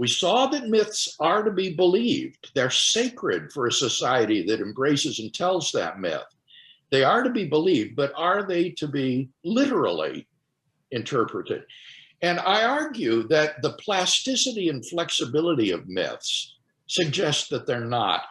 We saw that myths are to be believed. They're sacred for a society that embraces and tells that myth. They are to be believed, but are they to be literally interpreted? And I argue that the plasticity and flexibility of myths suggest that they're not.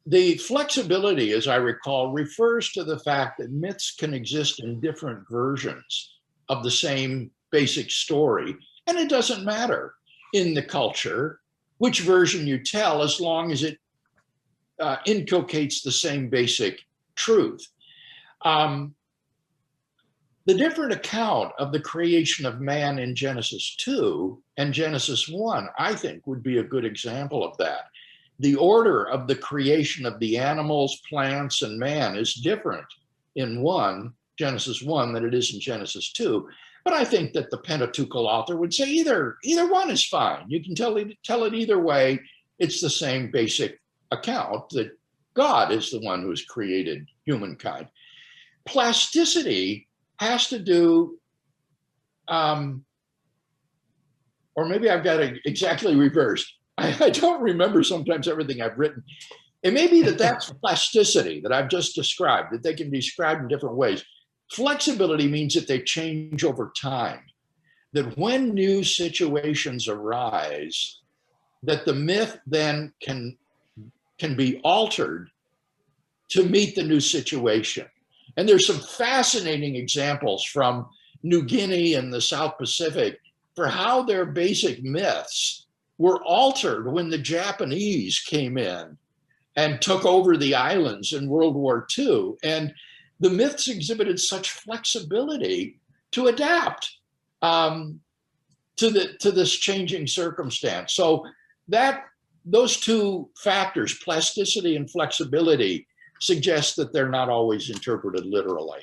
The flexibility, as I recall, refers to the fact that myths can exist in different versions of the same basic story. And it doesn't matter in the culture which version you tell, as long as it inculcates the same basic truth. The different account of the creation of man in Genesis 2 and Genesis 1, I think, would be a good example of that. The order of the creation of the animals, plants, and man is different in Genesis 1, than it is in Genesis 2. But I think that the Pentateuchal author would say either one is fine. You can tell it either way. It's the same basic account that God is the one who's created humankind. Plasticity has to do, or maybe I've got it exactly reversed. I don't remember sometimes everything I've written. It may be that that's plasticity that I've just described, that they can be described in different ways. Flexibility means that they change over time, that when new situations arise, that the myth then can be altered to meet the new situation. And there's some fascinating examples from New Guinea and the South Pacific for how their basic myths were altered when the Japanese came in and took over the islands in World War II. And the myths exhibited such flexibility to adapt to this changing circumstance. So those two factors, plasticity and flexibility, suggest that they're not always interpreted literally.